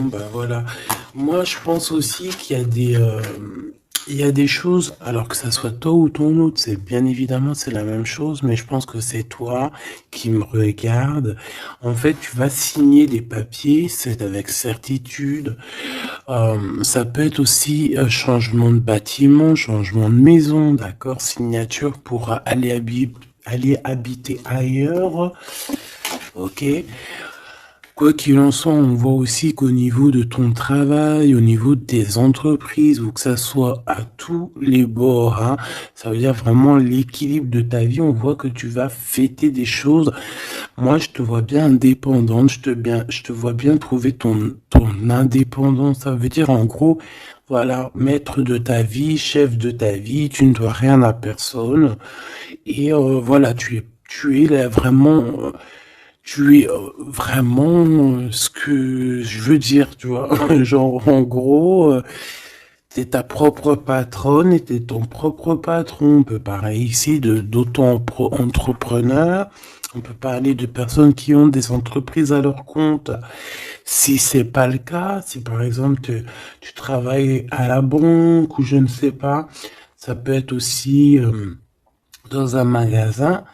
ben voilà. Moi, je pense aussi qu'il y a il y a des choses, alors que ça soit toi ou ton autre, c'est bien évidemment c'est la même chose, mais je pense que c'est toi qui me regarde. En fait, tu vas signer des papiers, c'est avec certitude. Ça peut être aussi changement de bâtiment, changement de maison, d'accord, signature pour aller habiter ailleurs, ok. Quoi qu'il en soit, on voit aussi qu'au niveau de ton travail, au niveau de tes entreprises, ou que ça soit à tous les bords, hein, ça veut dire vraiment l'équilibre de ta vie, on voit que tu vas fêter des choses. Moi, je te vois bien indépendante, je te vois bien trouver ton indépendance. Ça veut dire, en gros, voilà, maître de ta vie, chef de ta vie, tu ne dois rien à personne. Et voilà, tu es là vraiment, tu es vraiment ce que je veux dire, tu vois. Genre, en gros, t'es ta propre patronne et t'es ton propre patron. On peut parler ici de d'auto-entrepreneurs. On peut parler de personnes qui ont des entreprises à leur compte. Si c'est pas le cas, si par exemple tu travailles à la banque ou je ne sais pas, ça peut être aussi dans un magasin.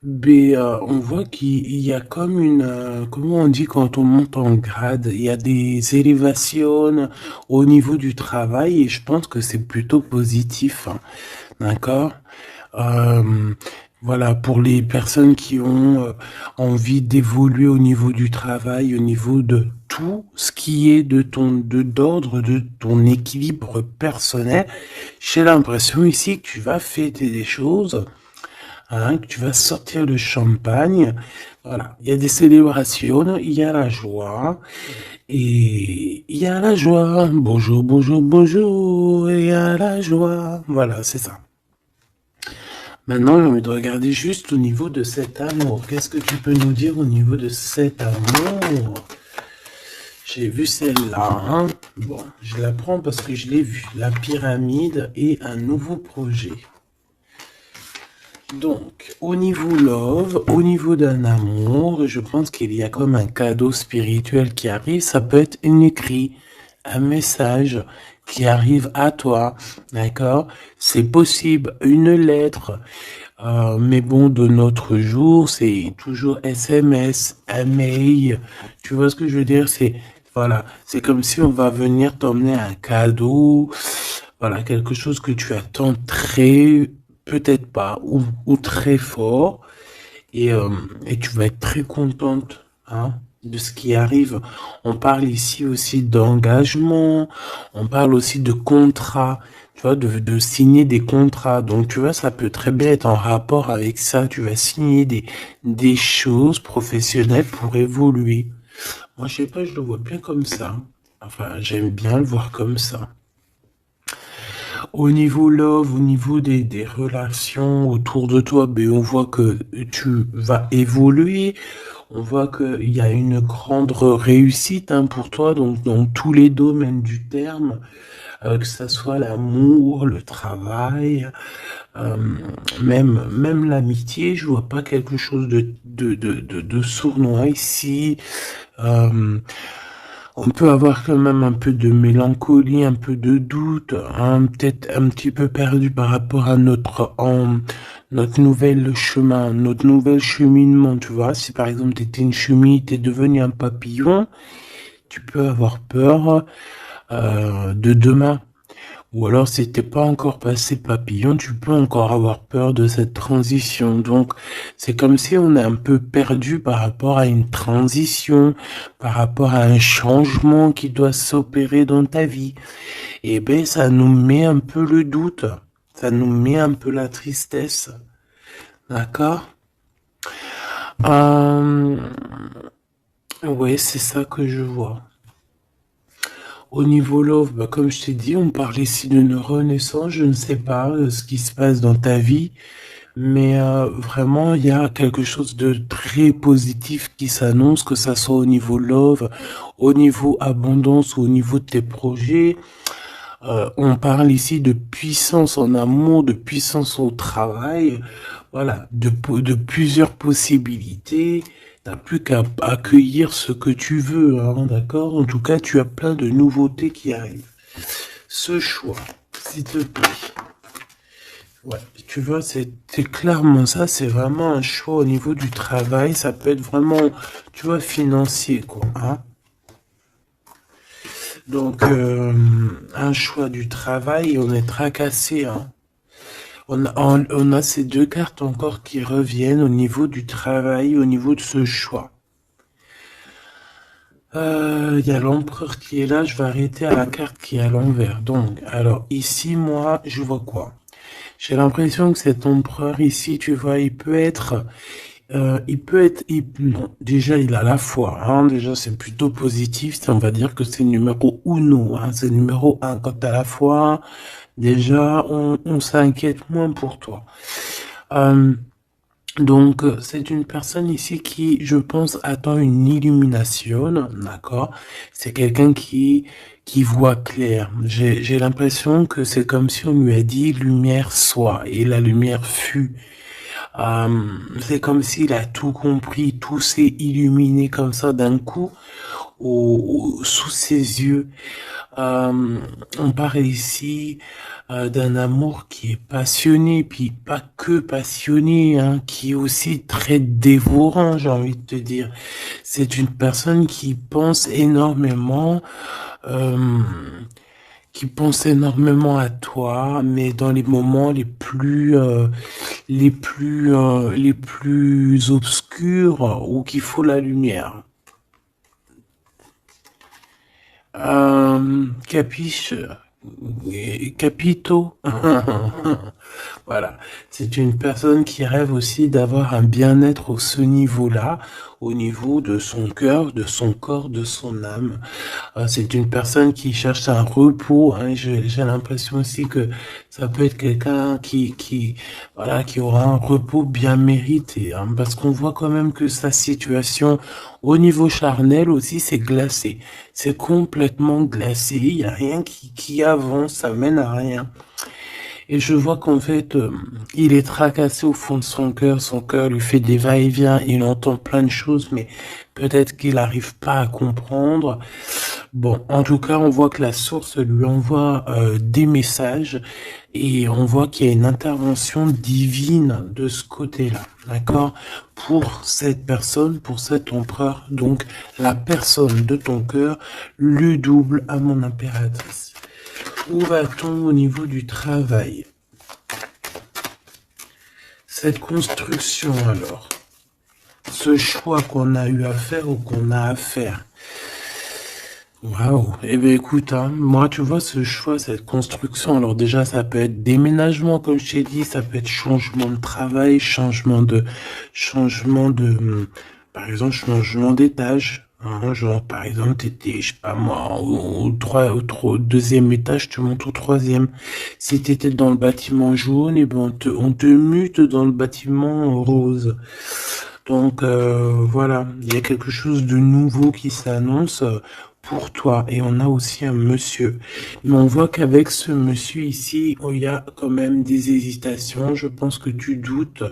Mais on voit qu'il y a comme comment on dit quand on monte en grade, il y a des élévations au niveau du travail et je pense que c'est plutôt positif, hein. D'accord? Euh, voilà, pour les personnes qui ont envie d'évoluer au niveau du travail, au niveau de tout ce qui est d'ordre de ton équilibre personnel, j'ai l'impression ici que tu vas fêter des choses, hein, que tu vas sortir le champagne. Voilà, il y a des célébrations, il y a la joie, et il y a la joie. Bonjour, bonjour, bonjour, et il y a la joie. Voilà, c'est ça. Maintenant, j'ai envie de regarder juste au niveau de cet amour. Qu'est-ce que tu peux nous dire au niveau de cet amour? J'ai vu celle-là, hein. Bon, je la prends parce que je l'ai vue. La pyramide et un nouveau projet. Donc, au niveau love, au niveau d'un amour, je pense qu'il y a comme un cadeau spirituel qui arrive. Ça peut être un écrit, un message qui arrive à toi, d'accord? C'est possible, une lettre. Mais bon, de notre jour, c'est toujours SMS, un mail. Tu vois ce que je veux dire? Voilà, c'est comme si on va venir t'emmener un cadeau. Voilà, quelque chose que tu attends très, peut-être pas, ou très fort. Et, euh, et tu vas être très contente, hein, de ce qui arrive. On parle ici aussi d'engagement, on parle aussi de contrat, tu vois, de signer des contrats. Donc, tu vois, ça peut très bien être en rapport avec ça. Tu vas signer des choses professionnelles pour évoluer. Moi, je sais pas, je le vois bien comme ça. Enfin, j'aime bien le voir comme ça. Au niveau love, au niveau des relations autour de toi, ben, on voit que tu vas évoluer. On voit qu'il y a une grande réussite, hein, pour toi, donc dans tous les domaines du terme, que ça soit l'amour, le travail, euh, même l'amitié. Je vois pas quelque chose de sournois ici. Euh, on peut avoir quand même un peu de mélancolie, un peu de doute, hein, peut-être un petit peu perdu par rapport à notre nouvel chemin, notre nouvel cheminement, tu vois. Si par exemple tu étais une chenille, t'es devenu un papillon, tu peux avoir peur de demain. Ou alors, si t'es pas encore passé papillon, tu peux encore avoir peur de cette transition. Donc, c'est comme si on est un peu perdu par rapport à une transition, par rapport à un changement qui doit s'opérer dans ta vie. Et ben, ça nous met un peu le doute. Ça nous met un peu la tristesse. D'accord? Euh, ouais, c'est ça que je vois. Au niveau love, bah, comme je t'ai dit, on parle ici d'une renaissance. Je ne sais pas ce qui se passe dans ta vie, mais vraiment, il y a quelque chose de très positif qui s'annonce, que ça soit au niveau love, au niveau abondance ou au niveau de tes projets. On parle ici de puissance en amour, de puissance au travail, voilà, de plusieurs possibilités. T'as plus qu'à accueillir ce que tu veux, hein, d'accord? En tout cas, tu as plein de nouveautés qui arrivent. Ce choix, s'il te plaît. Ouais, tu vois, c'est clairement ça, c'est vraiment un choix au niveau du travail. Ça peut être vraiment, tu vois, financier, quoi, hein? Donc, un choix du travail, on est tracassé, hein. On a ces deux cartes encore qui reviennent au niveau du travail, au niveau de ce choix. Il y a l'empereur qui est là, je vais arrêter à la carte qui est à l'envers. Donc, alors ici, moi, je vois quoi? J'ai l'impression que cet empereur ici, tu vois, bon, déjà, il a la foi, hein, déjà, c'est plutôt positif, on va dire que c'est numéro uno, hein, c'est numéro un. Quand t'as la foi, déjà, on s'inquiète moins pour toi. Donc, c'est une personne ici qui, je pense, attend une illumination, d'accord? C'est quelqu'un qui voit clair. J'ai l'impression que c'est comme si on lui a dit lumière soit, et la lumière fut. C'est comme s'il a tout compris, tout s'est illuminé comme ça d'un coup, sous ses yeux. On parle ici d'un amour qui est passionné, puis pas que passionné, hein, qui est aussi très dévorant, j'ai envie de te dire. C'est une personne euh, qui pense énormément à toi, mais dans les moments les plus obscurs où qu'il faut la lumière. Capiche, capito. Voilà, c'est une personne qui rêve aussi d'avoir un bien-être au ce niveau-là, au niveau de son cœur, de son corps, de son âme. C'est une personne qui cherche un repos, hein. J'ai l'impression aussi que ça peut être quelqu'un voilà, qui aura un repos bien mérité, hein, parce qu'on voit quand même que sa situation au niveau charnel aussi, c'est glacé. C'est complètement glacé. Il n'y a rien qui avance, ça mène à rien. Et je vois qu'en fait, il est tracassé au fond de son cœur lui fait des va-et-vient, il entend plein de choses, mais peut-être qu'il n'arrive pas à comprendre. Bon, en tout cas, on voit que la source lui envoie des messages et on voit qu'il y a une intervention divine de ce côté-là, d'accord? Pour cette personne, pour cet empereur, donc la personne de ton cœur, le double à mon impératrice. Où va-t-on au niveau du travail? Cette construction alors, ce choix qu'on a eu à faire ou qu'on a à faire. Waouh. Eh bien écoute, hein, moi tu vois ce choix, cette construction, alors déjà ça peut être déménagement comme je t'ai dit, ça peut être changement de travail, par exemple changement d'étage. Hein, genre, par exemple, t'étais, je sais pas moi, au deuxième étage, tu montes au troisième. Si t'étais dans le bâtiment jaune, et ben on te mute dans le bâtiment rose. Donc voilà, il y a quelque chose de nouveau qui s'annonce pour toi. Et on a aussi un monsieur. Mais on voit qu'avec ce monsieur ici, il y a quand même des hésitations. Je pense que tu doutes.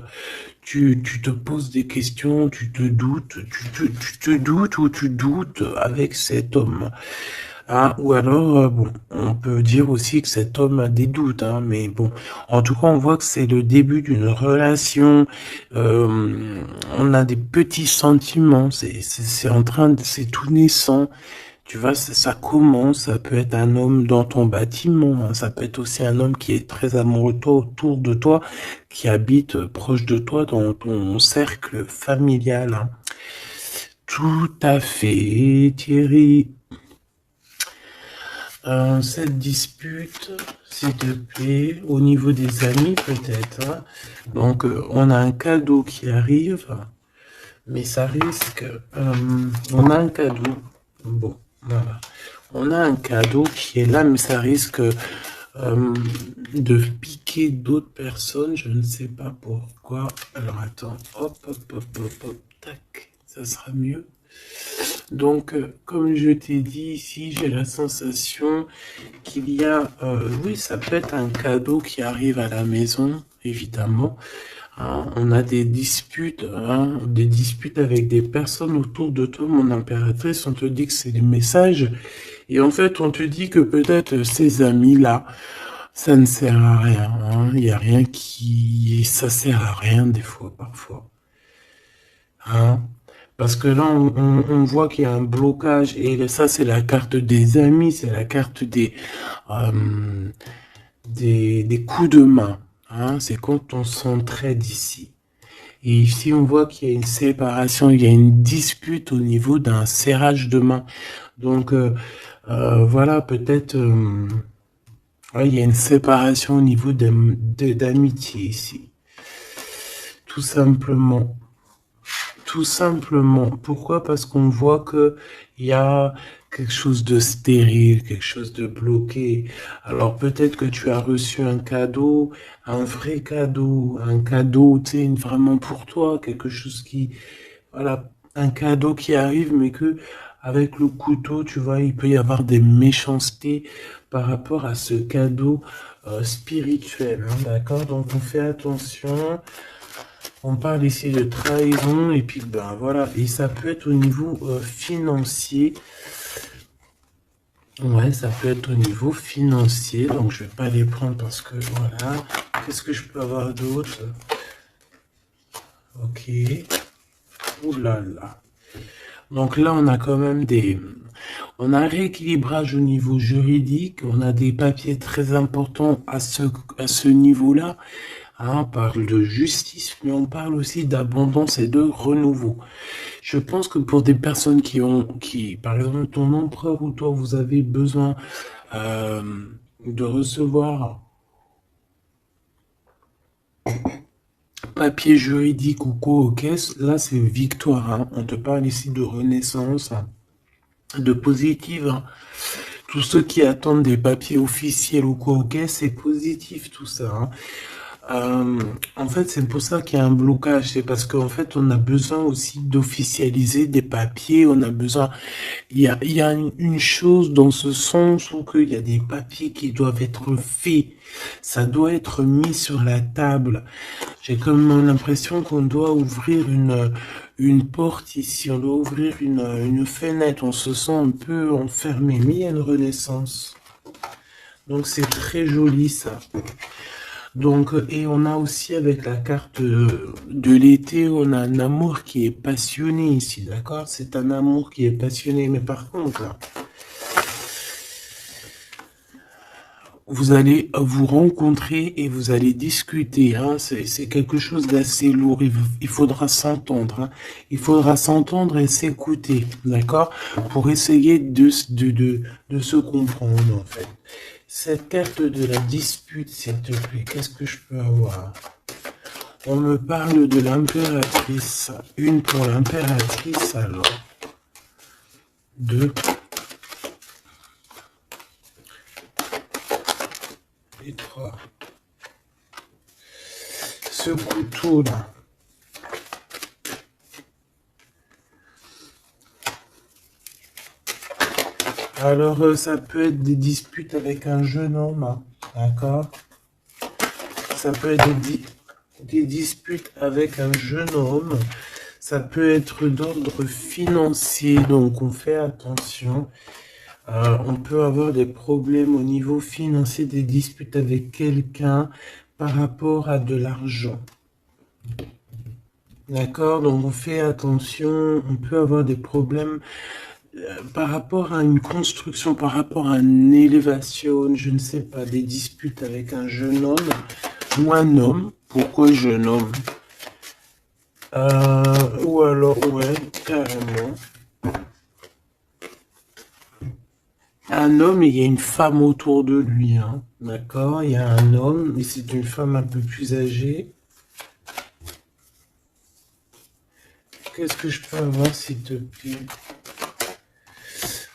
Tu te poses des questions, tu te doutes, tu te doutes ou tu doutes avec cet homme. Hein, ou alors, bon, on peut dire aussi que cet homme a des doutes, hein, mais bon, en tout cas, on voit que c'est le début d'une relation. On a des petits sentiments, c'est en train de, c'est tout naissant. Tu vois, ça commence, ça peut être un homme dans ton bâtiment, hein, ça peut être aussi un homme qui est très amoureux de toi, autour de toi, qui habite proche de toi dans ton cercle familial, hein. Tout à fait, Thierry. Cette dispute, s'il te plaît, au niveau des amis peut-être, hein. Donc, on a un cadeau qui arrive, mais ça risque... on a un cadeau. Bon, voilà. On a un cadeau qui est là, mais ça risque de piquer d'autres personnes. Je ne sais pas pourquoi. Alors, attends. Hop, hop, hop, hop, hop. Tac. Ça sera mieux. Donc, comme je t'ai dit ici, j'ai la sensation qu'il y a... oui, ça peut être un cadeau qui arrive à la maison, évidemment. Hein, on a des disputes avec des personnes autour de toi, mon impératrice. On te dit que c'est des messages. Et en fait, on te dit que peut-être ces amis-là, ça ne sert à rien. Hein. Il n'y a rien qui... Ça sert à rien des fois, parfois. Hein. Parce que là, on voit qu'il y a un blocage. Et ça, c'est la carte des amis. C'est la carte euh, des coups de main. Hein. C'est quand on s'entraide ici. Et ici, on voit qu'il y a une séparation, il y a une dispute au niveau d'un serrage de main. Donc, voilà, peut-être, ouais, il y a une séparation au niveau d'amitié ici. Tout simplement. Tout simplement. Pourquoi? Parce qu'on voit que il y a quelque chose de stérile, quelque chose de bloqué. Alors peut-être que tu as reçu un cadeau, un vrai cadeau, un cadeau, tu sais, vraiment pour toi, quelque chose qui, voilà, un cadeau qui arrive, mais que avec le couteau, tu vois, il peut y avoir des méchancetés par rapport à ce cadeau spirituel, hein, d'accord? Donc on fait attention. On parle ici de trahison et puis ben voilà, et ça peut être au niveau financier. Ouais, ça peut être au niveau financier, donc je vais pas les prendre parce que voilà. Qu'est-ce que je peux avoir d'autre? Ok. Ouh là là. Donc là, on a quand même on a un rééquilibrage au niveau juridique, on a des papiers très importants à ce niveau-là. Hein, on parle de justice, mais on parle aussi d'abondance et de renouveau. Je pense que pour des personnes par exemple, ton empereur ou toi, vous avez besoin euh, de recevoir papier juridique ou quoi aux caisses, là c'est victoire. Hein. On te parle ici de renaissance, hein, de positive. Hein. Tous ceux qui attendent des papiers officiels ou quoi aux caisses, c'est positif tout ça. Hein. En fait, c'est pour ça qu'il y a un blocage. C'est parce qu'en fait, on a besoin aussi d'officialiser des papiers. On a besoin. Il y a une chose dans ce sens où il y a des papiers qui doivent être faits. Ça doit être mis sur la table. J'ai comme l'impression qu'on doit ouvrir une porte ici. On doit ouvrir une fenêtre. On se sent un peu enfermé. Mais il y a une renaissance. Donc c'est très joli ça. Donc, et on a aussi avec la carte de l'été, on a un amour qui est passionné ici, d'accord? C'est un amour qui est passionné, mais par contre, là, vous allez vous rencontrer et vous allez discuter, hein? C'est quelque chose d'assez lourd, il faudra s'entendre, hein? Il faudra s'entendre et s'écouter, d'accord? Pour essayer de se comprendre, en fait. Cette carte de la dispute, s'il te plaît, qu'est-ce que je peux avoir? On me parle de l'impératrice. Une pour l'impératrice, alors. Deux. Et trois. Ce couteau-là. Alors, ça peut être des disputes avec un jeune homme, hein, d'accord? Ça peut être des disputes avec un jeune homme. Ça peut être d'ordre financier, donc on fait attention. On peut avoir des problèmes au niveau financier, des disputes avec quelqu'un par rapport à de l'argent. D'accord? Donc on fait attention. On peut avoir des problèmes par rapport à une construction, par rapport à une élévation, je ne sais pas, des disputes avec un jeune homme ou un homme. Pourquoi jeune homme? Ou alors, ouais, carrément. Un homme et il y a une femme autour de lui. Hein. D'accord? Il y a un homme et c'est une femme un peu plus âgée. Qu'est-ce que je peux avoir, s'il te plaît?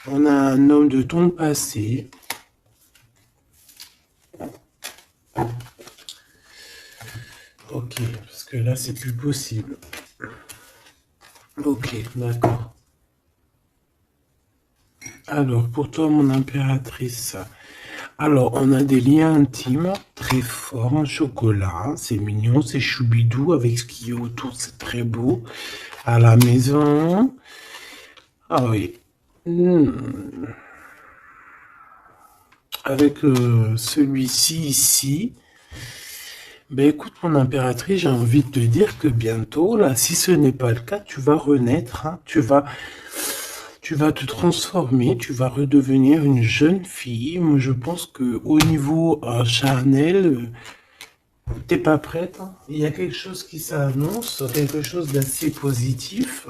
On a un homme de ton passé. Ok, parce que là, c'est plus possible. Ok, d'accord. Alors, pour toi, mon impératrice, Alors, on a des liens intimes très forts en chocolat. C'est mignon, c'est choubidou avec ce qui est autour, c'est très beau. À la maison. Ah oui. Avec celui-ci ici. Ben écoute, mon impératrice, j'ai envie de te dire que bientôt, là, si ce n'est pas le cas, tu vas renaître, hein. Tu vas te transformer, tu vas redevenir une jeune fille. Moi, je pense que au niveau charnel, t'es pas prête, hein. Il y a quelque chose qui s'annonce, quelque chose d'assez positif.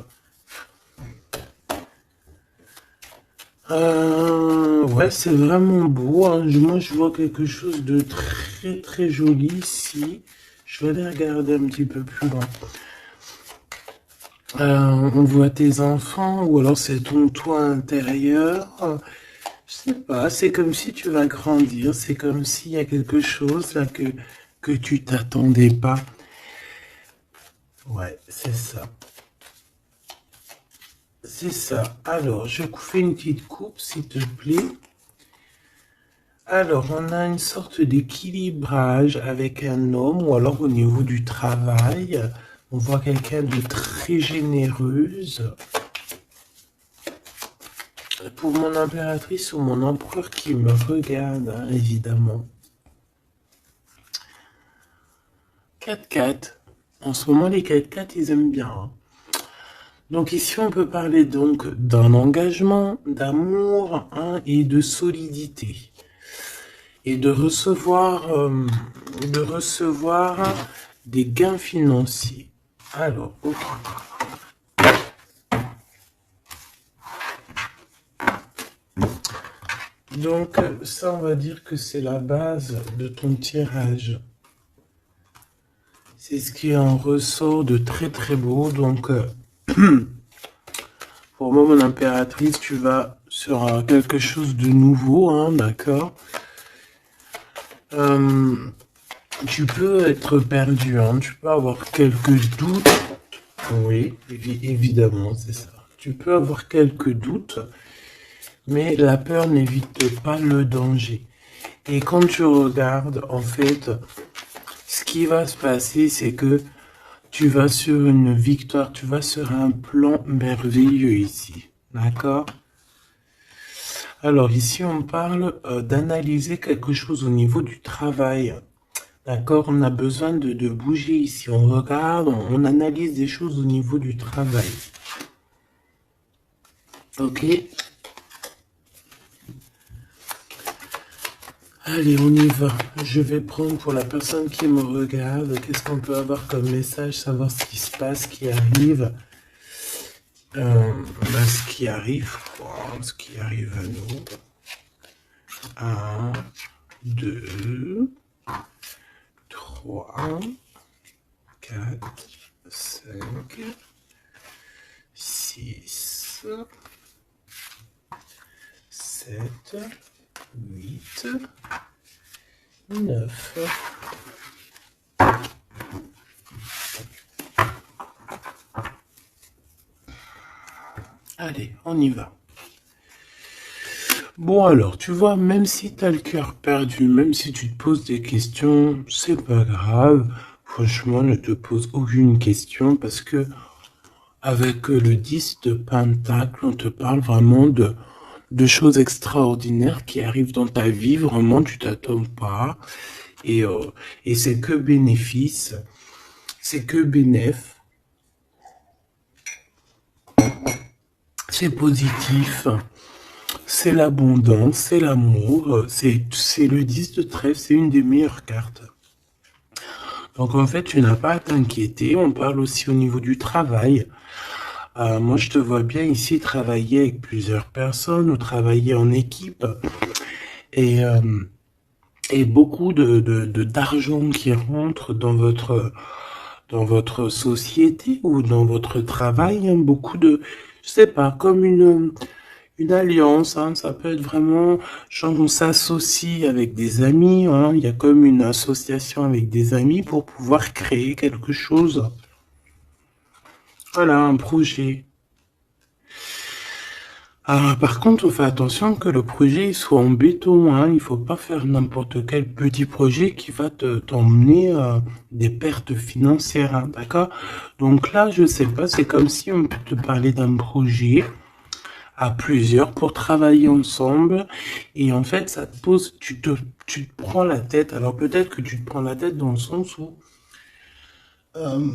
Ouais, c'est vraiment beau, hein. Moi, je vois quelque chose de très très joli ici. Je vais aller regarder un petit peu plus loin. On voit tes enfants, ou alors c'est ton toit intérieur. Je sais pas, c'est comme si tu vas grandir, c'est comme s'il y a quelque chose là que tu t'attendais pas. Ouais, c'est ça. C'est ça. Alors, je fais une petite coupe, s'il te plaît. Alors, on a une sorte d'équilibrage avec un homme, ou alors au niveau du travail, on voit quelqu'un de très généreuse. Pour mon impératrice ou mon empereur qui me regarde, hein, évidemment. 4x4. En ce moment, les 4x4, ils aiment bien, hein. Donc ici, on peut parler donc d'un engagement, d'amour, hein, et de solidité. Et de recevoir des gains financiers. Alors, ok. Donc, ça, on va dire que c'est la base de ton tirage. C'est ce qui en ressort de très très beau. Donc, pour moi, mon impératrice, tu vas sur quelque chose de nouveau, hein, d'accord. Tu peux être perdu, hein, tu peux avoir quelques doutes. Oui, évidemment, c'est ça. Tu peux avoir quelques doutes, mais la peur n'évite pas le danger. Et quand tu regardes, en fait, ce qui va se passer, c'est que tu vas sur une victoire, tu vas sur un plan merveilleux ici. D'accord? Alors ici, on parle d'analyser quelque chose au niveau du travail. D'accord? On a besoin de bouger ici. On regarde, on analyse des choses au niveau du travail. Ok? Allez, on y va. Je vais prendre pour la personne qui me regarde. Qu'est-ce qu'on peut avoir comme message? Savoir ce qui se passe, ce qui arrive. Ce qui arrive, quoi. Ce qui arrive à nous. 1, 2, 3, 4, 5, 6, 7, 8, 9. Allez, on y va. Bon alors, tu vois, même si tu as le cœur perdu, même si tu te poses des questions, c'est pas grave. Franchement, ne te pose aucune question parce que avec le 10 de Pentacle, on te parle vraiment de choses extraordinaires qui arrivent dans ta vie. Vraiment, tu t'attends pas. Et c'est que bénéfice. C'est que bénéf. C'est positif. C'est l'abondance, c'est l'amour, c'est le 10 de trèfle, c'est une des meilleures cartes. Donc en fait, tu n'as pas à t'inquiéter. On parle aussi au niveau du travail. Moi, je te vois bien ici travailler avec plusieurs personnes ou travailler en équipe. Et beaucoup d'argent qui rentre dans votre société ou dans votre travail. Hein, beaucoup de, je sais pas, comme une alliance, hein, ça peut être vraiment, genre on s'associe avec des amis, hein, il y a comme une association avec des amis pour pouvoir créer quelque chose. Voilà, un projet. Ah, par contre, on fait attention que le projet il soit en béton, hein. Il faut pas faire n'importe quel petit projet qui va t'emmener des pertes financières, hein, d'accord? Donc là, je sais pas, c'est comme si on peut te parler d'un projet à plusieurs pour travailler ensemble et en fait, ça te pose, tu te prends la tête. Alors peut-être que tu te prends la tête dans le sens où euh,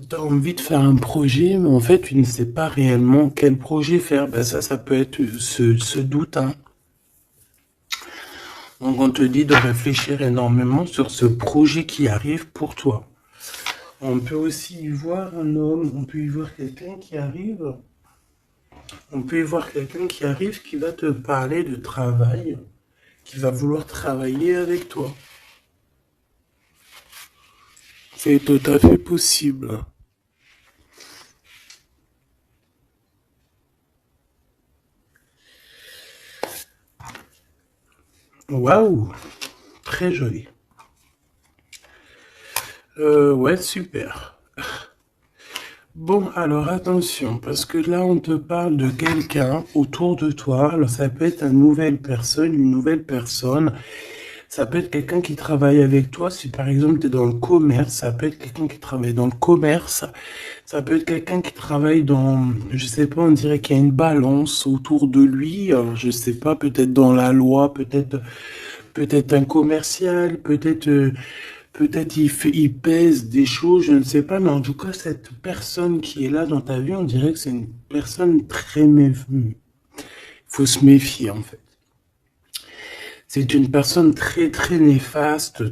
tu as envie de faire un projet, mais en fait, tu ne sais pas réellement quel projet faire. Ben ça peut être ce doute, hein. Donc, on te dit de réfléchir énormément sur ce projet qui arrive pour toi. On peut aussi y voir un homme, on peut y voir quelqu'un qui arrive, on peut y voir quelqu'un qui arrive qui va te parler de travail, qui va vouloir travailler avec toi. C'est tout à fait possible. Waouh, très joli. Ouais, super. Bon, alors attention, parce que là, on te parle de quelqu'un autour de toi. Alors, ça peut être une nouvelle personne. Ça peut être quelqu'un qui travaille avec toi. Si par exemple, tu es dans le commerce, ça peut être quelqu'un qui travaille dans le commerce. Ça peut être quelqu'un qui travaille dans, je sais pas, on dirait qu'il y a une balance autour de lui. Alors, je sais pas, peut-être dans la loi, peut-être un commercial, peut-être il pèse des choses, je ne sais pas, mais en tout cas, cette personne qui est là dans ta vie, on dirait que c'est une personne très méfiante. Il faut se méfier, en fait. C'est une personne très, très néfaste,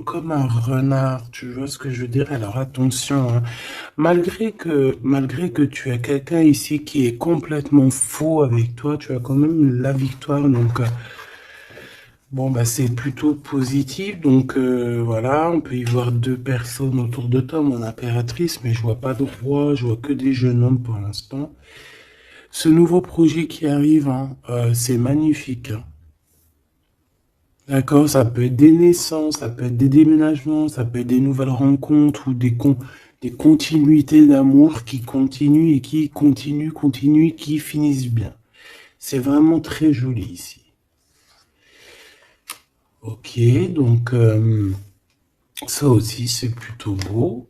comme un renard, tu vois ce que je veux dire? Alors attention, hein. Malgré que tu as quelqu'un ici qui est complètement faux avec toi, tu as quand même la victoire, donc, bon, bah, c'est plutôt positif. Donc, voilà, on peut y voir deux personnes autour de toi, mon impératrice, mais je vois pas de roi, je vois que des jeunes hommes pour l'instant. Ce nouveau projet qui arrive, hein, c'est magnifique, hein. D'accord, ça peut être des naissances, ça peut être des déménagements, ça peut être des nouvelles rencontres ou des continuités d'amour qui continuent et qui continuent, qui finissent bien. C'est vraiment très joli ici. Ok, donc ça aussi c'est plutôt beau.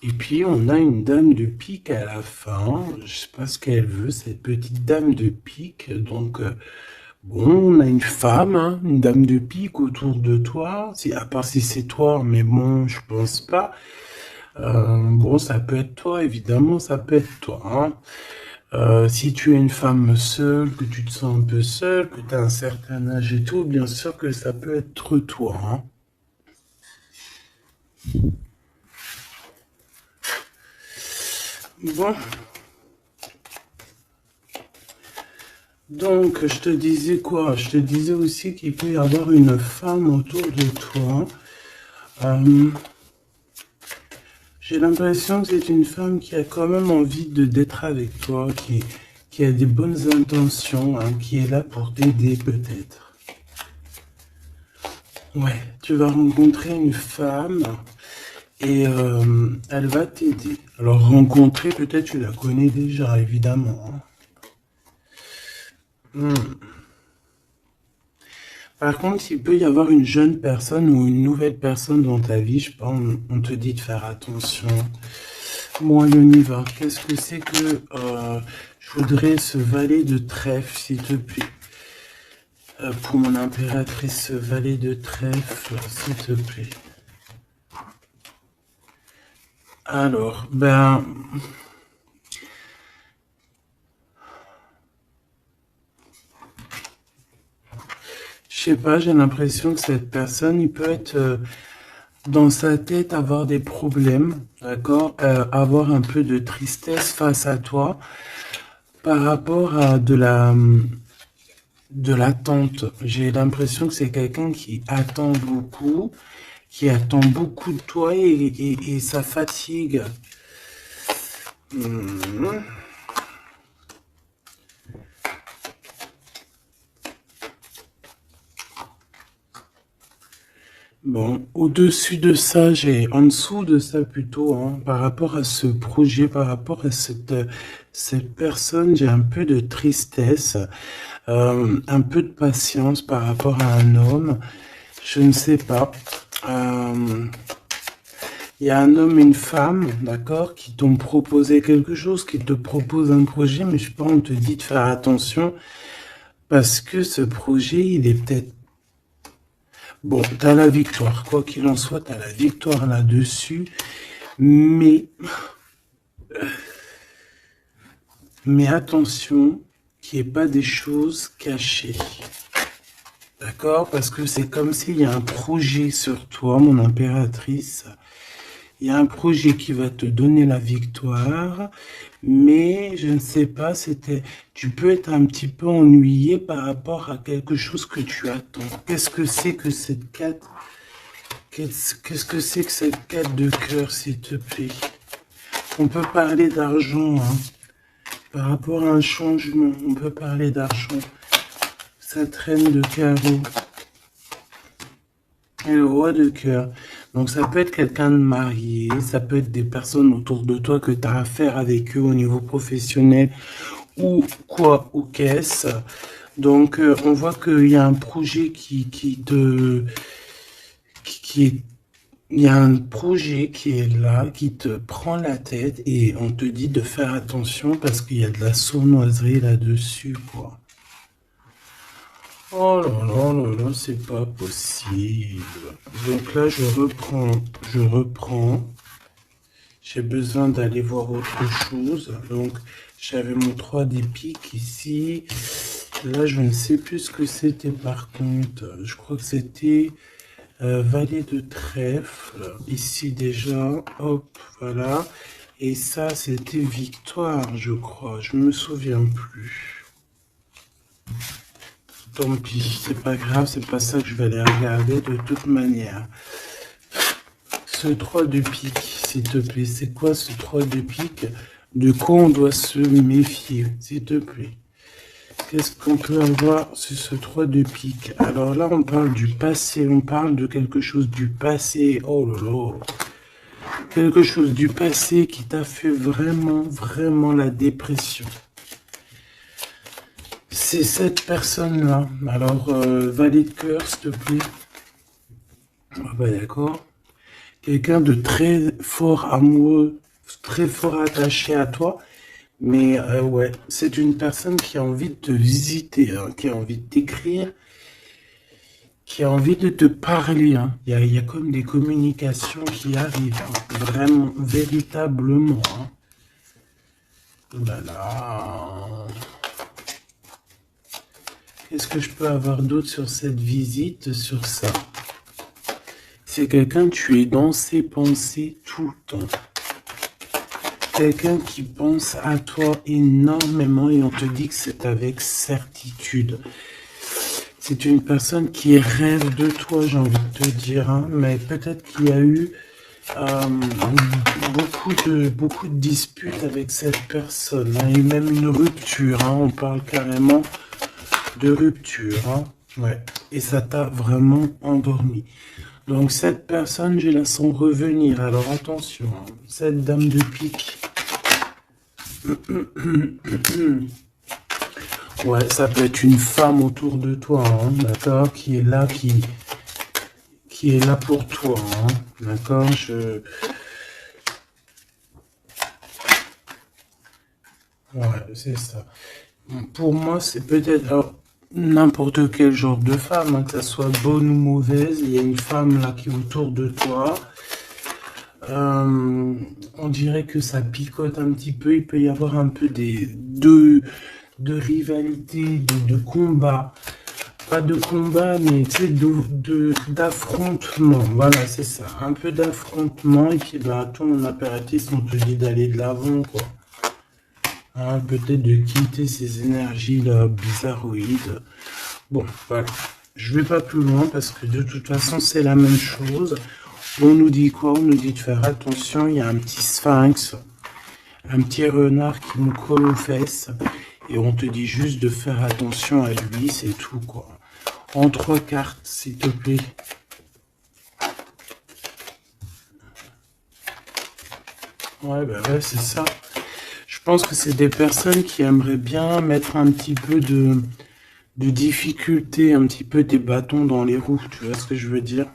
Et puis on a une dame de pique à la fin. Je sais pas ce qu'elle veut, cette petite dame de pique. Donc bon, on a une femme, hein, une dame de pique autour de toi. Si, à part si c'est toi, mais bon, je pense pas. Bon, ça peut être toi, évidemment, ça peut être toi, hein. Si tu es une femme seule, que tu te sens un peu seule, que tu as un certain âge et tout, bien sûr que ça peut être toi, hein. Bon, donc je te disais quoi? Je te disais aussi qu'il peut y avoir une femme autour de toi. Euh, j'ai l'impression que c'est une femme qui a quand même envie d'être avec toi, qui a des bonnes intentions, hein, qui est là pour t'aider peut-être. Ouais, tu vas rencontrer une femme et elle va t'aider. Alors rencontrer, peut-être tu la connais déjà, évidemment, hein. Par contre, il peut y avoir une jeune personne ou une nouvelle personne dans ta vie, je pense, on te dit de faire attention. Bon, allez, on y va. Qu'est-ce que c'est que je voudrais ce valet de trèfle, s'il te plaît. Pour mon impératrice, ce valet de trèfle, s'il te plaît. Alors, ben, je sais pas, j'ai l'impression que cette personne, il peut être dans sa tête avoir des problèmes, d'accord? Avoir un peu de tristesse face à toi par rapport à de l'attente. J'ai l'impression que c'est quelqu'un qui attend beaucoup de toi et ça fatigue. Mhm. Bon, au-dessus de ça, en dessous de ça plutôt, hein, par rapport à ce projet, par rapport à cette personne, j'ai un peu de tristesse, un peu de patience par rapport à un homme, je ne sais pas. Il y a un homme et une femme, d'accord, qui t'ont proposé quelque chose, qui te proposent un projet, mais je sais pas, on te dit de faire attention, parce que ce projet, il est peut-être... Bon, t'as la victoire, quoi qu'il en soit, t'as la victoire là-dessus, mais attention qu'il n'y ait pas des choses cachées. D'accord? Parce que c'est comme s'il y a un projet sur toi, mon impératrice. Il y a un projet qui va te donner la victoire, mais je ne sais pas, tu peux être un petit peu ennuyé par rapport à quelque chose que tu attends. Qu'est-ce que c'est que cette carte? Qu'est-ce que c'est que cette carte de cœur, s'il te plaît? On peut parler d'argent, hein. Par rapport à un changement, on peut parler d'argent. Ça traîne de carreau. Et le roi de cœur. Donc ça peut être quelqu'un de marié, ça peut être des personnes autour de toi que tu as affaire avec eux au niveau professionnel ou quoi, ou qu'est-ce. Donc on voit qu'il y a un projet il y a un projet qui est là, qui te prend la tête et on te dit de faire attention parce qu'il y a de la sournoiserie là-dessus, quoi. Oh là là là là, c'est pas possible. Donc là, je reprends. J'ai besoin d'aller voir autre chose. Donc, j'avais mon 3 des piques ici. Là, je ne sais plus ce que c'était par contre. Je crois que c'était valet de trèfle. Ici déjà, hop, voilà. Et ça, c'était victoire, je crois. Je me souviens plus. Tant pis, c'est pas grave, c'est pas ça que je vais aller regarder de toute manière. Ce 3 de pique, s'il te plaît, c'est quoi ce 3 de pique? De quoi on doit se méfier, s'il te plaît? Qu'est-ce qu'on peut avoir sur ce 3 de pique? Alors là, on parle du passé, on parle de quelque chose du passé. Oh là là! Quelque chose du passé qui t'a fait vraiment, vraiment la dépression. C'est cette personne-là. Alors, valet de cœur, s'il te plaît. Ah bah d'accord. Quelqu'un de très fort amoureux, très fort attaché à toi. Mais ouais, c'est une personne qui a envie de te visiter, hein, qui a envie de t'écrire, qui a envie de te parler. Hein. Il y a comme des communications qui arrivent, hein, vraiment, véritablement. Hein. Oh là là. Qu'est-ce que je peux avoir d'autre sur cette visite, sur ça? C'est quelqu'un, tu es dans ses pensées tout le temps. Quelqu'un qui pense à toi énormément et on te dit que c'est avec certitude. C'est une personne qui rêve de toi, j'ai envie de te dire, hein, mais peut-être qu'il y a eu beaucoup de disputes avec cette personne, hein, et même une rupture, hein, on parle carrément de rupture, hein, ouais, et ça t'a vraiment endormi. Donc cette personne, je la sens revenir, alors attention, hein, cette dame de pique. Ouais, ça peut être une femme autour de toi, hein, d'accord, qui est là, qui est là pour toi, hein, d'accord, ouais, c'est ça. Pour moi, c'est peut-être n'importe quel genre de femme, hein, que ça soit bonne ou mauvaise, il y a une femme là qui est autour de toi. On dirait que ça picote un petit peu, il peut y avoir un peu de rivalité, de combat. Pas de combat, mais tu sais, d'affrontement. Voilà, c'est ça. Un peu d'affrontement. Et puis, bah, toi, mon impératrice, on te dit d'aller de l'avant, quoi. Hein, peut-être de quitter ces énergies-là bizarroïdes. Bon, voilà. Je vais pas plus loin parce que de toute façon, c'est la même chose. On nous dit quoi? On nous dit de faire attention. Il y a un petit sphinx, un petit renard qui nous colle aux fesses. Et on te dit juste de faire attention à lui, c'est tout, quoi. En 3 cartes, s'il te plaît. Ouais, bah ouais, c'est ça. Je pense que c'est des personnes qui aimeraient bien mettre un petit peu de difficulté, un petit peu des bâtons dans les roues, tu vois ce que je veux dire?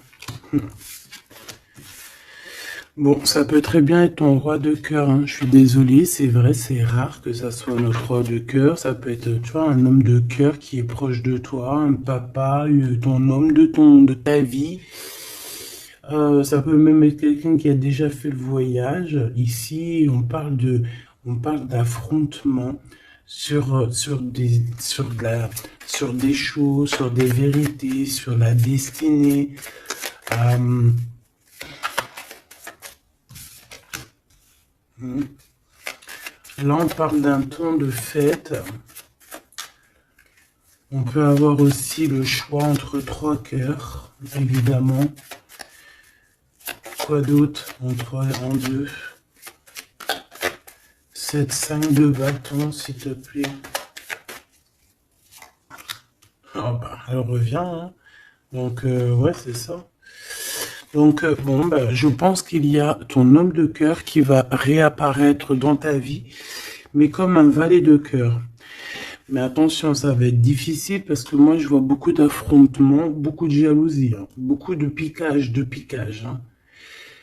Bon, ça peut très bien être ton roi de cœur, hein. Je suis désolé, c'est vrai, c'est rare que ça soit notre roi de cœur. Ça peut être, tu vois, un homme de cœur qui est proche de toi, un papa, ton homme de ta vie. Ça peut même être quelqu'un qui a déjà fait le voyage. Ici, on parle d'affrontement sur des choses, sur des vérités, sur la destinée. Euh, Là, on parle d'un temps de fête. On peut avoir aussi le choix entre trois cœurs, évidemment. Quoi d'autre? En 3 et en 2. 7, 5 de bâton, s'il te plaît. Ah bah, elle revient, hein. Donc, ouais, c'est ça. Donc, bon, bah, je pense qu'il y a ton homme de cœur qui va réapparaître dans ta vie, mais comme un valet de cœur. Mais attention, ça va être difficile parce que moi, je vois beaucoup d'affrontements, beaucoup de jalousie, hein, beaucoup de piquage, hein.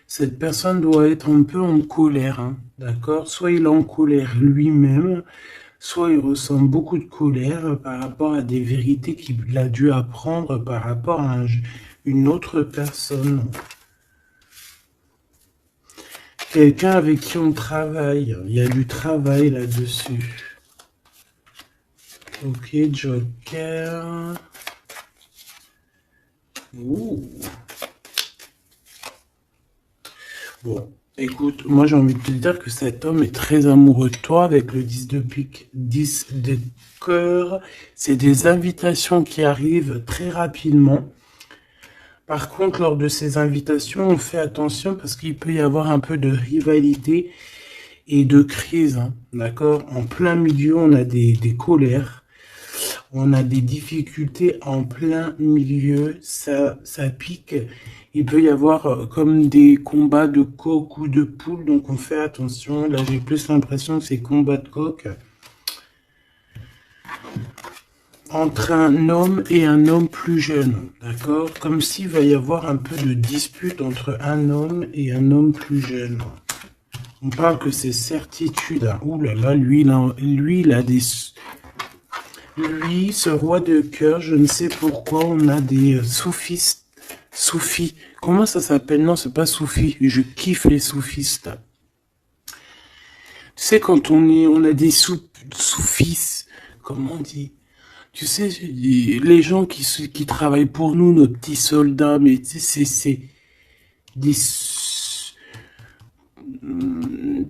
Cette personne doit être un peu en colère, hein, d'accord? Soit il est en colère lui-même, soit il ressent beaucoup de colère par rapport à des vérités qu'il a dû apprendre par rapport à une autre personne. Quelqu'un avec qui on travaille. Il y a du travail là-dessus. Ok, Joker. Ouh. Bon, écoute, moi j'ai envie de te dire que cet homme est très amoureux de toi avec le 10 de pique, 10 de cœur. C'est des invitations qui arrivent très rapidement. Par contre, lors de ces invitations, on fait attention parce qu'il peut y avoir un peu de rivalité et de crise, hein, d'accord? En plein milieu, on a des colères, on a des difficultés en plein milieu, ça pique. Il peut y avoir comme des combats de coq ou de poule, donc on fait attention. Là, j'ai plus l'impression que c'est combat de coq entre un homme et un homme plus jeune, d'accord? Comme s'il va y avoir un peu de dispute entre un homme et un homme plus jeune. On parle que c'est certitude. Hein. Ouh là là, lui, il a des... Lui, ce roi de cœur, je ne sais pourquoi, on a des soufistes. Soufis. Comment ça s'appelle? Non, c'est pas soufi. Je kiffe les soufistes. Tu sais, quand on a des soufis, comment on dit? Tu sais, les gens qui travaillent pour nous, nos petits soldats, mais tu sais, c'est des... Tu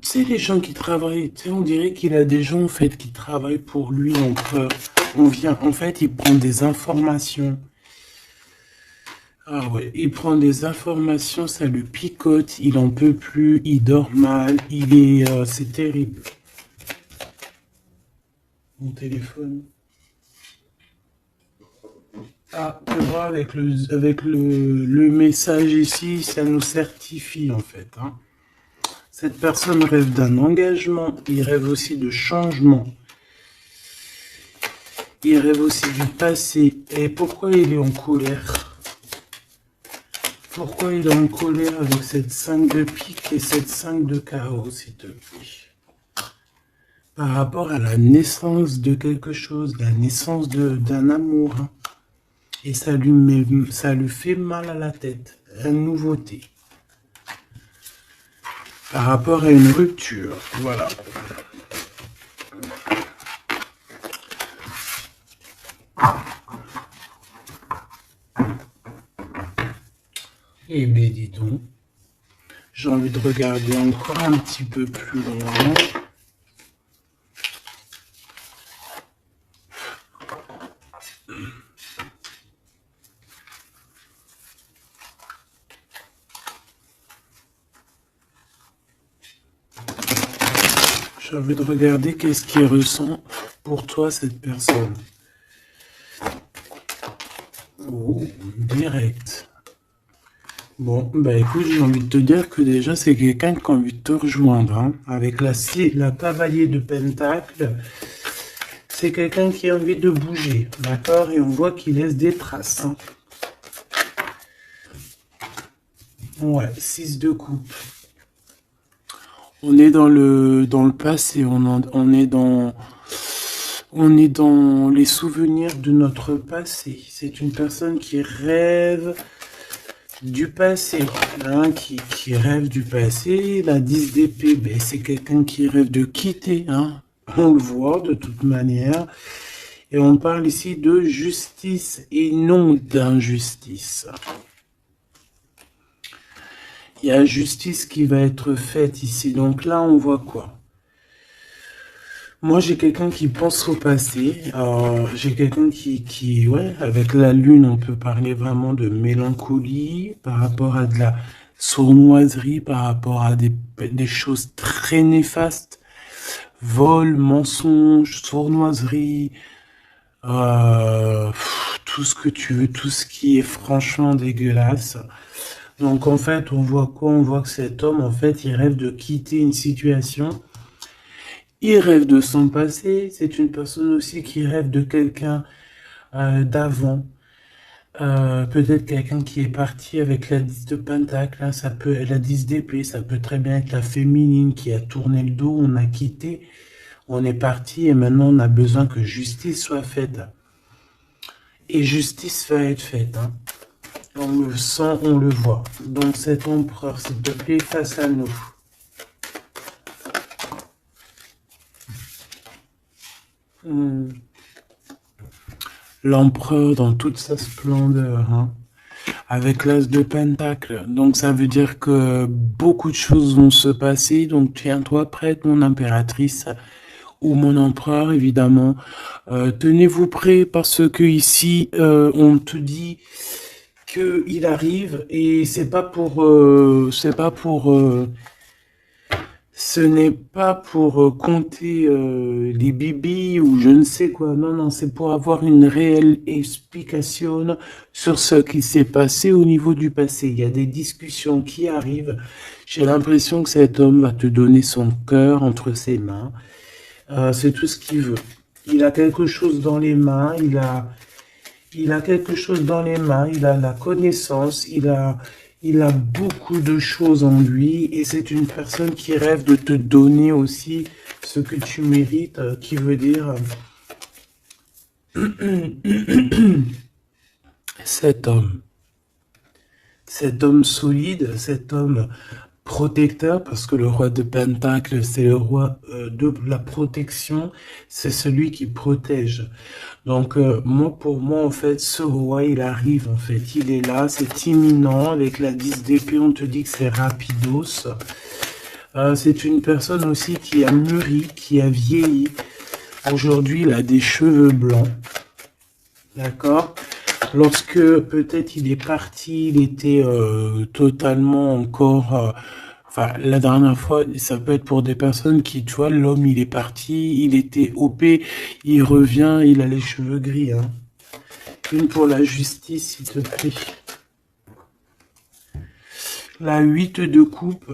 sais, les gens qui travaillent, tu sais, on dirait qu'il a des gens, en fait, qui travaillent pour lui, en fait, il prend des informations. Ah ouais, il prend des informations, ça le picote, il en peut plus, il dort mal, c'est terrible. Mon téléphone. Ah, tu vois, avec le message ici, ça nous certifie, en fait, hein. Cette personne rêve d'un engagement, il rêve aussi de changement. Il rêve aussi du passé. Et pourquoi il est en colère? Pourquoi il est en colère avec cette 5 de pique et cette 5 de carreau, s'il te plaît? Par rapport à la naissance de quelque chose, la naissance d'un amour. Hein. Et ça lui fait mal à la tête. Une nouveauté. Par rapport à une rupture. Voilà. Eh bien, dis donc. J'ai envie de regarder encore un petit peu plus loin. J'ai envie de regarder qu'est-ce qu'il ressent pour toi, cette personne. Oh, direct. Bon, bah écoute, j'ai envie de te dire que déjà, c'est quelqu'un qui a envie de te rejoindre, hein. Avec la cavalier de Pentacle, c'est quelqu'un qui a envie de bouger, d'accord? Et on voit qu'il laisse des traces, hein. Ouais, 6 de coupe. On est dans le passé, on est dans les souvenirs de notre passé. C'est une personne qui rêve du passé, hein, qui rêve du passé. La 10 d'épée, ben, c'est quelqu'un qui rêve de quitter, hein. On le voit de toute manière. Et on parle ici de justice et non d'injustice. Il y a justice qui va être faite ici. Donc là, on voit quoi? Moi, j'ai quelqu'un qui pense au passé. J'ai quelqu'un ouais, avec la lune, on peut parler vraiment de mélancolie par rapport à de la sournoiserie, par rapport à des choses très néfastes. Vol, mensonge, sournoiserie, tout ce que tu veux, tout ce qui est franchement dégueulasse. Donc en fait, on voit quoi? On voit que cet homme, en fait, il rêve de quitter une situation. Il rêve de son passé. C'est une personne aussi qui rêve de quelqu'un d'avant. Peut-être quelqu'un qui est parti avec la 10 de Pentacle, hein, ça peut, la 10 d'épée, ça peut très bien être la féminine qui a tourné le dos, on a quitté, on est parti et maintenant on a besoin que justice soit faite. Et justice va être faite, hein. On le sent, on le voit. Donc cet empereur, s'il te plaît, face à nous. L'empereur dans toute sa splendeur, hein, avec l'as de Pentacle. Donc ça veut dire que beaucoup de choses vont se passer. Donc tiens-toi prête, mon impératrice, ou mon empereur, évidemment. Tenez-vous prêts parce que ici, on te dit qu'il arrive et ce n'est pas pour compter les bibis ou je ne sais quoi. Non, non, c'est pour avoir une réelle explication sur ce qui s'est passé au niveau du passé. Il y a des discussions qui arrivent. J'ai l'impression que cet homme va te donner son cœur entre ses mains. C'est tout ce qu'il veut. Il a quelque chose dans les mains. Il a quelque chose dans les mains. Il a la connaissance. Il a beaucoup de choses en lui et c'est une personne qui rêve de te donner aussi ce que tu mérites, qui veut dire cet homme solide, cet homme protecteur, parce que le roi de Pentacle, c'est le roi de la protection, c'est celui qui protège. Donc, pour moi, en fait, ce roi, il arrive, en fait, il est là, c'est imminent, avec la 10 d'épée, on te dit que c'est rapidos. C'est une personne aussi qui a mûri, qui a vieilli. Aujourd'hui, il a des cheveux blancs, d'accord? Lorsque peut-être il est parti, il était totalement encore... enfin, la dernière fois, ça peut être pour des personnes qui, tu vois, l'homme, il est parti, il était OP, il revient, il a les cheveux gris, hein. Une pour la justice, s'il te plaît. La 8 de coupe.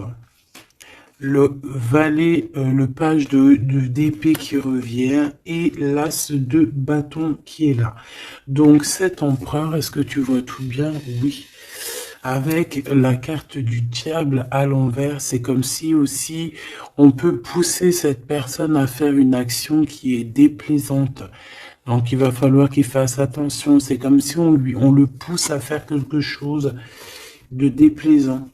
Le valet, le page d'épée qui revient et l'as de bâton qui est là. Donc cet empereur, est-ce que tu vois tout bien? Oui. Avec la carte du diable à l'envers, c'est comme si aussi on peut pousser cette personne à faire une action qui est déplaisante. Donc il va falloir qu'il fasse attention. C'est comme si on le pousse à faire quelque chose de déplaisant.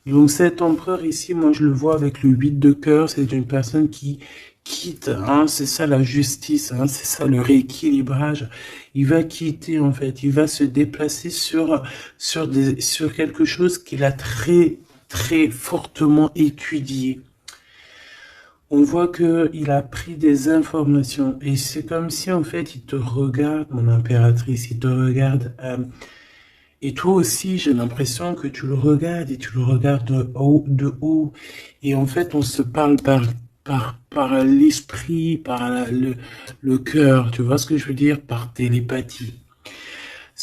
Donc cet empereur ici, moi je le vois avec le 8 de cœur, c'est une personne qui quitte, hein, c'est ça la justice, hein, c'est ça le rééquilibrage. Il va quitter en fait, il va se déplacer sur quelque chose qu'il a très très fortement étudié. On voit que il a pris des informations et c'est comme si en fait il te regarde, mon impératrice, il te regarde. Et toi aussi, j'ai l'impression que tu le regardes et tu le regardes de haut. Et en fait, on se parle par l'esprit, par le cœur. Tu vois ce que je veux dire? Par télépathie.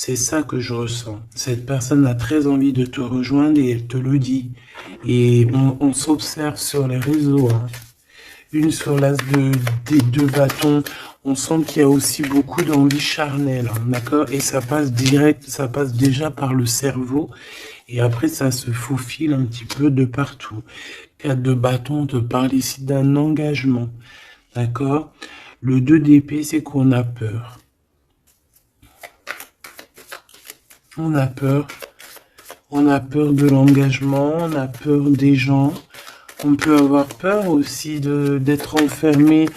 C'est ça que je ressens. Cette personne a très envie de te rejoindre et elle te le dit. Et on s'observe sur les réseaux, hein. Une sur l'as des deux bâtons. On sent qu'il y a aussi beaucoup d'envie charnelle, hein, d'accord? Et ça passe direct, ça passe déjà par le cerveau. Et après, ça se faufile un petit peu de partout. 4 de bâton, on te parle ici d'un engagement, d'accord? Le 2 d'épée, c'est qu'on a peur. On a peur. On a peur de l'engagement, on a peur des gens. On peut avoir peur aussi d'être enfermé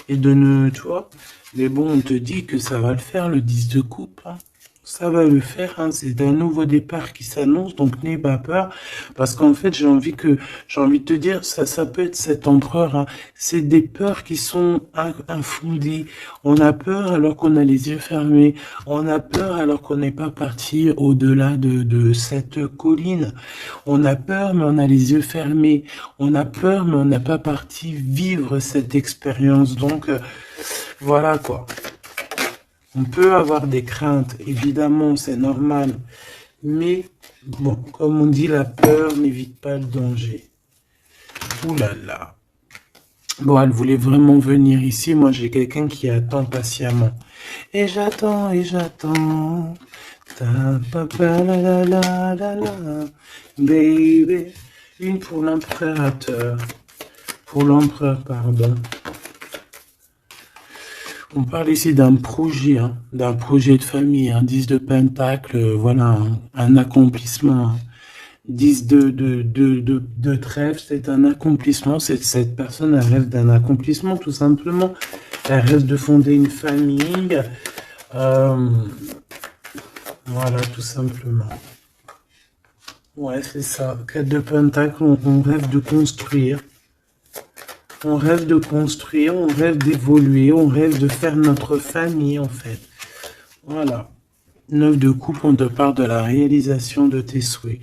et de ne... Tu vois? Mais bon, on te dit que ça va le faire, le 10 de coupe, hein. Ça va le faire, hein. C'est un nouveau départ qui s'annonce, donc n'aie pas peur. Parce qu'en fait, j'ai envie de te dire, ça peut être cet empereur, hein. C'est des peurs qui sont infondées. On a peur alors qu'on a les yeux fermés. On a peur alors qu'on n'est pas parti au-delà de cette colline. On a peur, mais on a les yeux fermés. On a peur, mais on n'a pas parti vivre cette expérience. Donc, voilà quoi. On peut avoir des craintes, évidemment, c'est normal. Mais, bon, comme on dit, la peur n'évite pas le danger. Ouh là là. Bon, elle voulait vraiment venir ici. Moi, j'ai quelqu'un qui attend patiemment. Et j'attends, et j'attends. Ta papa la la la la la. Baby. Une pour l'impérateur. Pour l'empereur, pardon. On parle ici d'un projet, hein, d'un projet de famille, un 10 de pentacle, voilà, un accomplissement. 10 de trèfle, c'est un accomplissement. Cette personne, elle rêve d'un accomplissement, tout simplement. Elle rêve de fonder une famille. Voilà, tout simplement. Ouais, c'est ça. 4 de pentacle, on rêve de construire. On rêve de construire, on rêve d'évoluer, on rêve de faire notre famille, en fait. Voilà. 9 de coupe, on te parle de la réalisation de tes souhaits.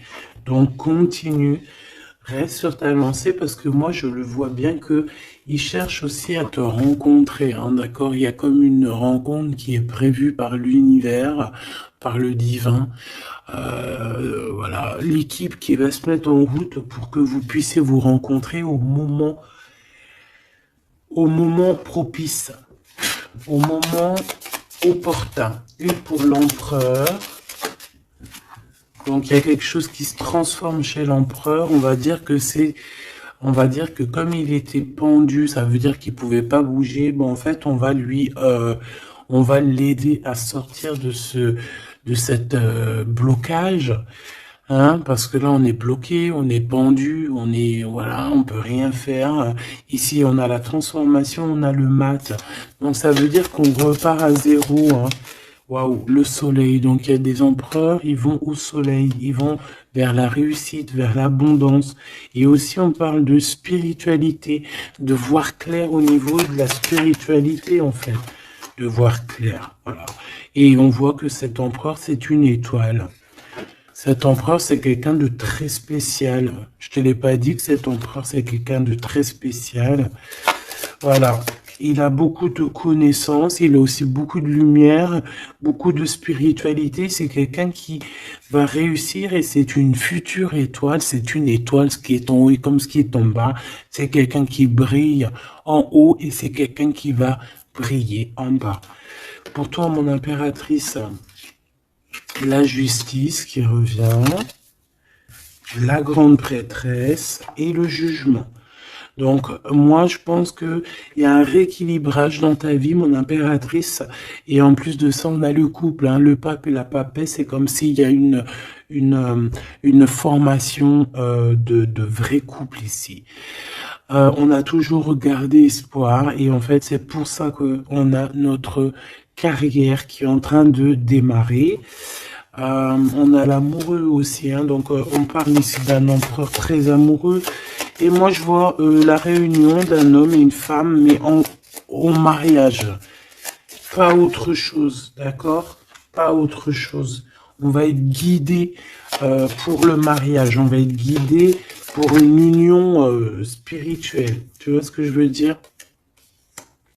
Donc, continue. Reste sur ta lancée parce que moi, je le vois bien que il cherche aussi à te rencontrer, hein, d'accord? Il y a comme une rencontre qui est prévue par l'univers, par le divin. Voilà, l'équipe qui va se mettre en route pour que vous puissiez vous rencontrer au moment propice, au moment opportun. Une pour l'empereur. Donc il y a quelque chose qui se transforme chez l'empereur. On va dire que comme il était pendu, ça veut dire qu'il pouvait pas bouger. Bon, en fait, on va l'aider à sortir de cette blocage. Hein, parce que là, on est bloqué, on est pendu, voilà, on peut rien faire. Ici, on a la transformation, on a le mat. Donc, ça veut dire qu'on repart à zéro, hein. Waouh, le soleil. Donc, il y a des empereurs, ils vont au soleil, ils vont vers la réussite, vers l'abondance. Et aussi, on parle de spiritualité, de voir clair au niveau de la spiritualité, en fait. De voir clair, voilà. Et on voit que cet empereur, c'est une étoile. Cet empereur, c'est quelqu'un de très spécial. Je te l'ai pas dit que cet empereur, c'est quelqu'un de très spécial. Voilà. Il a beaucoup de connaissances, il a aussi beaucoup de lumière, beaucoup de spiritualité. C'est quelqu'un qui va réussir et c'est une future étoile. C'est une étoile, ce qui est en haut et comme ce qui est en bas. C'est quelqu'un qui brille en haut et c'est quelqu'un qui va briller en bas. Pour toi, mon impératrice, la justice qui revient, la grande prêtresse et le jugement. Donc, moi, je pense que il y a un rééquilibrage dans ta vie, mon impératrice. Et en plus de ça, on a le couple, hein, le pape et la papesse. C'est comme s'il y a une formation de vrai couple ici. On a toujours gardé espoir et en fait, c'est pour ça qu'on a notre carrière qui est en train de démarrer. On a l'amoureux aussi, hein, donc on parle ici d'un empereur très amoureux. Et moi, je vois la réunion d'un homme et une femme, mais au mariage. Pas autre chose, d'accord? Pas autre chose. On va être guidé pour le mariage. On va être guidé pour une union spirituelle. Tu vois ce que je veux dire?